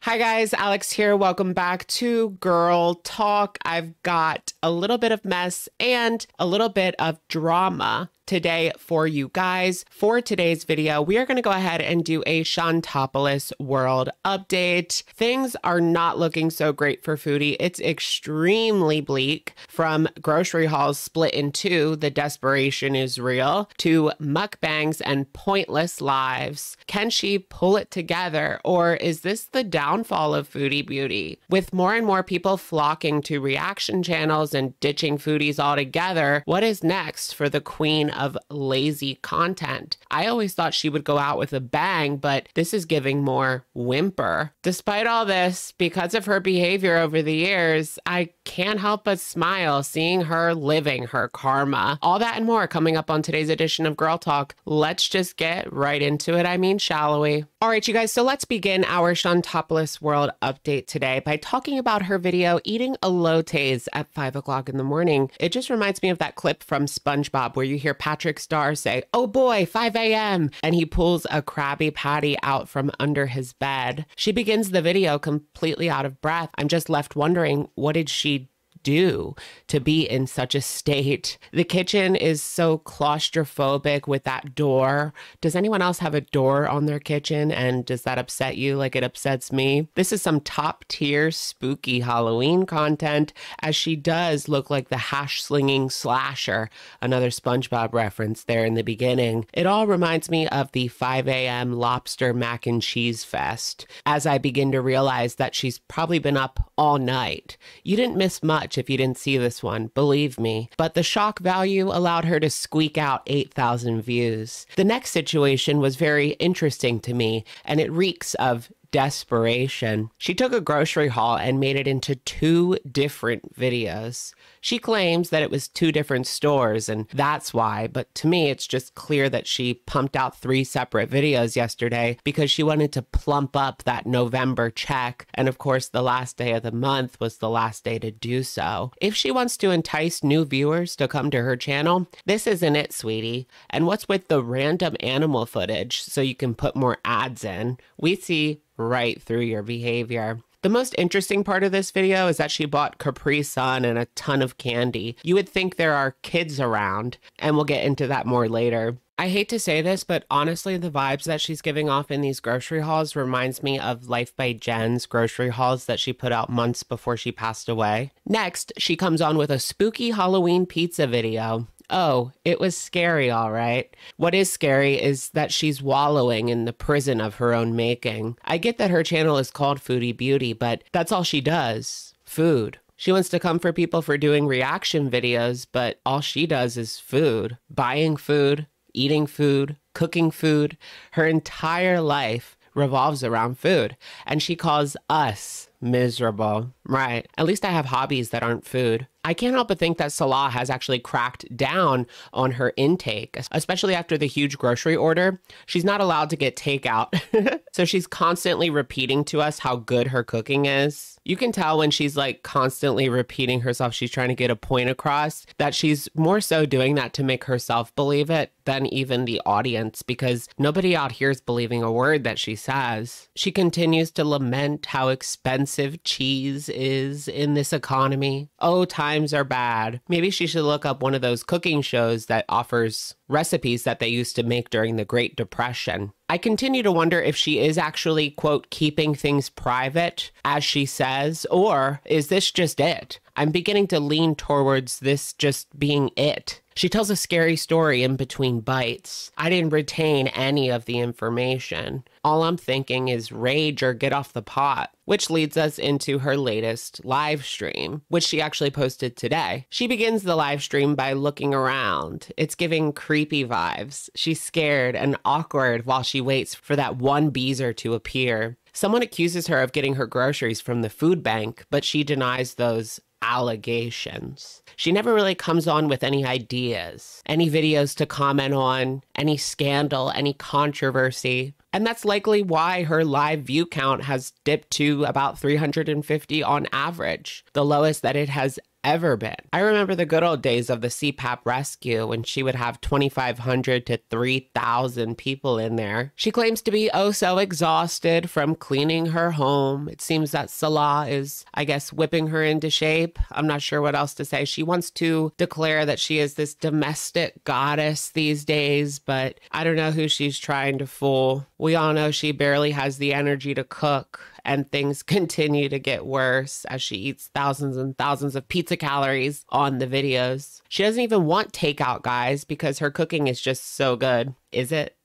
Hi guys, Alex here. Welcome back to Girl Talk. I've got a little bit of mess and a little bit of drama today for you guys. For today's video, we are going to go ahead and do a Shantopoulos world update. Things are not looking so great for Foodie. It's extremely bleak. From grocery hauls split in two, the desperation is real, to mukbangs and pointless lives. Can she pull it together, or is this the downfall of Foodie Beauty? With more and more people flocking to reaction channels and ditching foodies altogether, what is next for the queen of lazy content? I always thought she would go out with a bang, but this is giving more whimper. Despite all this, because of her behavior over the years, I can't help but smile seeing her living her karma. All that and more coming up on today's edition of Girl Talk. Let's just get right into it. I mean, shall we? All right, you guys, so let's begin our Shantopoulos world update today by talking about her video eating elotes at 5 o'clock in the morning. It just reminds me of that clip from SpongeBob where you hear Patrick Star say, "Oh boy, 5 a.m." and he pulls a Krabby Patty out from under his bed. She begins the video completely out of breath. I'm just left wondering, what did she do to be in such a state? The kitchen is so claustrophobic with that door. Does anyone else have a door on their kitchen, and does that upset you like it upsets me? This is some top tier spooky Halloween content, as she does look like the hash slinging slasher, another SpongeBob reference there in the beginning. It all reminds me of the 5 a.m. lobster mac and cheese fest, as I begin to realize that she's probably been up all night. You didn't miss much if you didn't see this one, believe me. But the shock value allowed her to squeak out 8,000 views. The next situation was very interesting to me, and it reeks of desperation. She took a grocery haul and made it into two different videos. She claims that it was two different stores, and that's why, but to me it's just clear that she pumped out three separate videos yesterday because she wanted to plump up that November check, and of course the last day of the month was the last day to do so. If she wants to entice new viewers to come to her channel, this isn't it, sweetie. And what's with the random animal footage so you can put more ads in? We see right through your behavior. The most interesting part of this video is that she bought Capri Sun and a ton of candy. You would think there are kids around, and we'll get into that more later. I hate to say this, but honestly, the vibes that she's giving off in these grocery hauls reminds me of Life by Jen's grocery hauls that she put out months before she passed away. Next, she comes on with a spooky Halloween pizza video. Oh, it was scary, all right. What is scary is that she's wallowing in the prison of her own making. I get that her channel is called Foodie Beauty, but that's all she does. Food. She wants to come for people for doing reaction videos, but all she does is food. Buying food, eating food, cooking food. Her entire life revolves around food, and she calls us miserable. Right. At least I have hobbies that aren't food. I can't help but think that Salah has actually cracked down on her intake, especially after the huge grocery order. She's not allowed to get takeout. So she's constantly repeating to us how good her cooking is. You can tell when she's like constantly repeating herself, she's trying to get a point across, that she's more so doing that to make herself believe it than even the audience, because nobody out here is believing a word that she says. She continues to lament how expensive cheese is in this economy. Oh, times are bad. Maybe she should look up one of those cooking shows that offers recipes that they used to make during the Great Depression. I continue to wonder if she is actually, quote, keeping things private, as she says, or is this just it? I'm beginning to lean towards this just being it. She tells a scary story in between bites. I didn't retain any of the information. All I'm thinking is rage or get off the pot, which leads us into her latest live stream, which she actually posted today. She begins the live stream by looking around. It's giving creepy vibes. She's scared and awkward while she waits for that one Beezer to appear. Someone accuses her of getting her groceries from the food bank, but she denies those allegations. She never really comes on with any ideas, any videos to comment on, any scandal, any controversy. And that's likely why her live view count has dipped to about 350 on average, the lowest that it has ever been. I remember the good old days of the CPAP rescue when she would have 2,500 to 3,000 people in there. She claims to be oh so exhausted from cleaning her home. It seems that Salah is, I guess, whipping her into shape. I'm not sure what else to say. She wants to declare that she is this domestic goddess these days, but I don't know who she's trying to fool. We all know she barely has the energy to cook, and things continue to get worse as she eats thousands and thousands of pizza calories on the videos. She doesn't even want takeout, guys, because her cooking is just so good. Is it?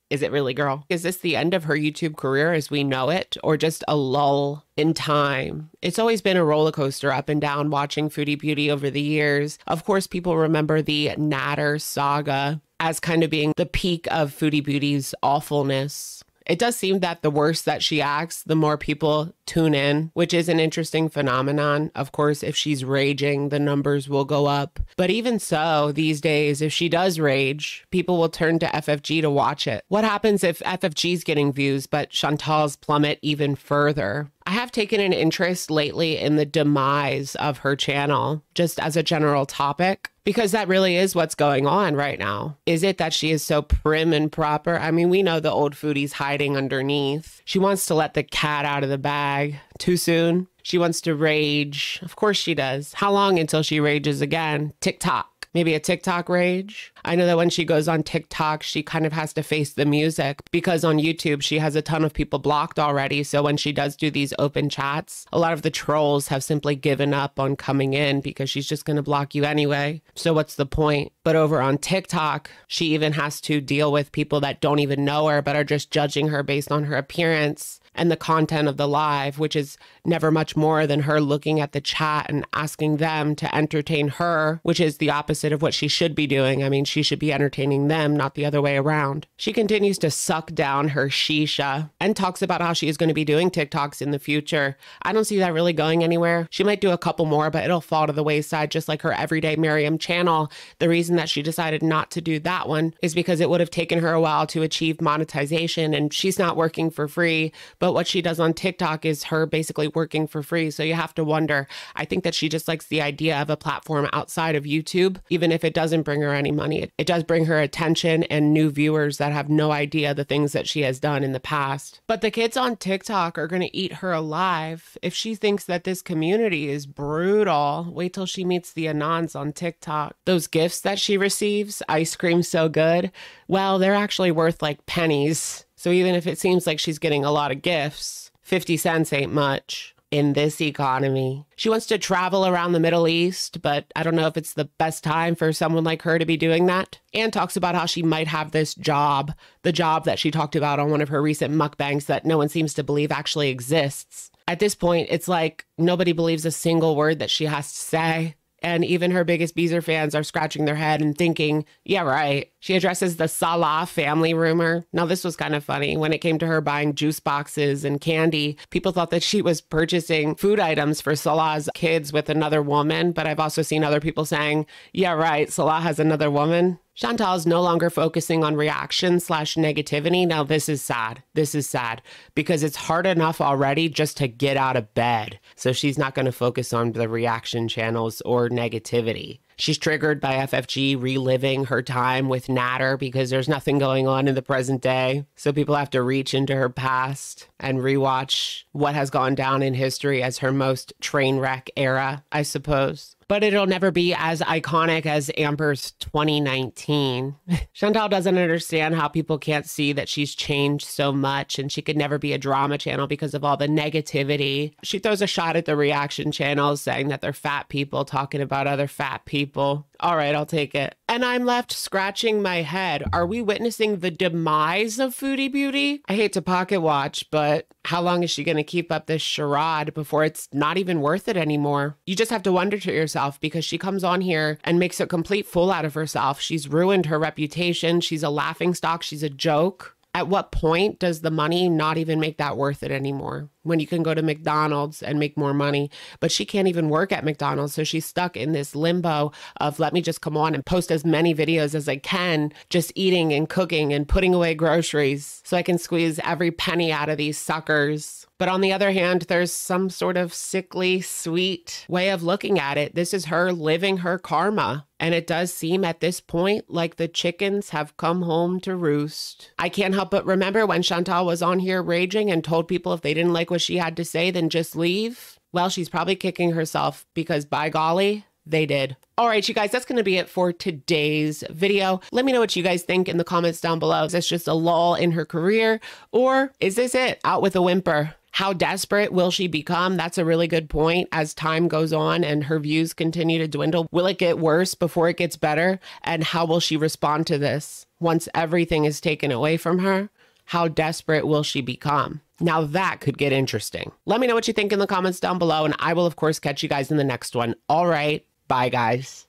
Is it really, girl? Is this the end of her YouTube career as we know it, or just a lull in time? It's always been a roller coaster up and down watching Foodie Beauty over the years. Of course, people remember the Natter saga as kind of being the peak of Foodie Beauty's awfulness. It does seem that the worse that she acts, the more people tune in, which is an interesting phenomenon. Of course, if she's raging, the numbers will go up. But even so, these days, if she does rage, people will turn to FFG to watch it. What happens if FFG's getting views, but Chantal's plummet even further? I have taken an interest lately in the demise of her channel, just as a general topic, because that really is what's going on right now. Is it that she is so prim and proper? I mean, we know the old foodie's hiding underneath. She wants to let the cat out of the bag too soon. She wants to rage. Of course she does. How long until she rages again? TikTok. Maybe a TikTok rage. I know that when she goes on TikTok, she kind of has to face the music because on YouTube, she has a ton of people blocked already. So when she does do these open chats, a lot of the trolls have simply given up on coming in because she's just going to block you anyway. So what's the point? But over on TikTok, she even has to deal with people that don't even know her, but are just judging her based on her appearance and the content of the live, which is never much more than her looking at the chat and asking them to entertain her, which is the opposite of what she should be doing. I mean, she should be entertaining them, not the other way around. She continues to suck down her shisha and talks about how she is going to be doing TikToks in the future. I don't see that really going anywhere. She might do a couple more, but it'll fall to the wayside, just like her Everyday Miriam channel. The reason that she decided not to do that one is because it would have taken her a while to achieve monetization, and she's not working for free. But what she does on TikTok is her basically working for free. So you have to wonder. I think that she just likes the idea of a platform outside of YouTube, even if it doesn't bring her any money. It does bring her attention and new viewers that have no idea the things that she has done in the past. But the kids on TikTok are going to eat her alive. If she thinks that this community is brutal, wait till she meets the Anons on TikTok. Those gifts that she receives, ice cream so good, well, they're actually worth like pennies. So even if it seems like she's getting a lot of gifts, 50 cents ain't much in this economy. She wants to travel around the Middle East, but I don't know if it's the best time for someone like her to be doing that. And talks about how she might have this job, the job that she talked about on one of her recent mukbangs that no one seems to believe actually exists. At this point, it's like nobody believes a single word that she has to say. And even her biggest Beezer fans are scratching their head and thinking, yeah, right. She addresses the Salah family rumor. Now, this was kind of funny. When it came to her buying juice boxes and candy, people thought that she was purchasing food items for Salah's kids with another woman. But I've also seen other people saying, yeah, right, Salah has another woman. Chantal is no longer focusing on reaction/negativity. Now, this is sad. This is sad because it's hard enough already just to get out of bed. So she's not going to focus on the reaction channels or negativity. She's triggered by FFG reliving her time with Natter because there's nothing going on in the present day. So people have to reach into her past and rewatch what has gone down in history as her most train wreck era, I suppose. But it'll never be as iconic as Amber's 2019. Chantal doesn't understand how people can't see that she's changed so much, and she could never be a drama channel because of all the negativity. She throws a shot at the reaction channels saying that they're fat people talking about other fat people. All right, I'll take it. And I'm left scratching my head. Are we witnessing the demise of Foodie Beauty? I hate to pocket watch, but how long is she going to keep up this charade before it's not even worth it anymore? You just have to wonder to yourself, because she comes on here and makes a complete fool out of herself. She's ruined her reputation. She's a laughingstock. She's a joke. At what point does the money not even make that worth it anymore? When you can go to McDonald's and make more money, but she can't even work at McDonald's. So she's stuck in this limbo of let me just come on and post as many videos as I can, just eating and cooking and putting away groceries so I can squeeze every penny out of these suckers. But on the other hand, there's some sort of sickly, sweet way of looking at it. This is her living her karma. And it does seem at this point like the chickens have come home to roost. I can't help but remember when Chantal was on here raging and told people if they didn't like what she had to say, then just leave. Well, she's probably kicking herself because by golly, they did. All right, you guys, that's going to be it for today's video. Let me know what you guys think in the comments down below. Is this just a lull in her career, or is this it? Out with a whimper? How desperate will she become? That's a really good point. As time goes on and her views continue to dwindle, will it get worse before it gets better? And how will she respond to this once everything is taken away from her? How desperate will she become? Now that could get interesting. Let me know what you think in the comments down below, and I will, of course, catch you guys in the next one. All right. Bye, guys.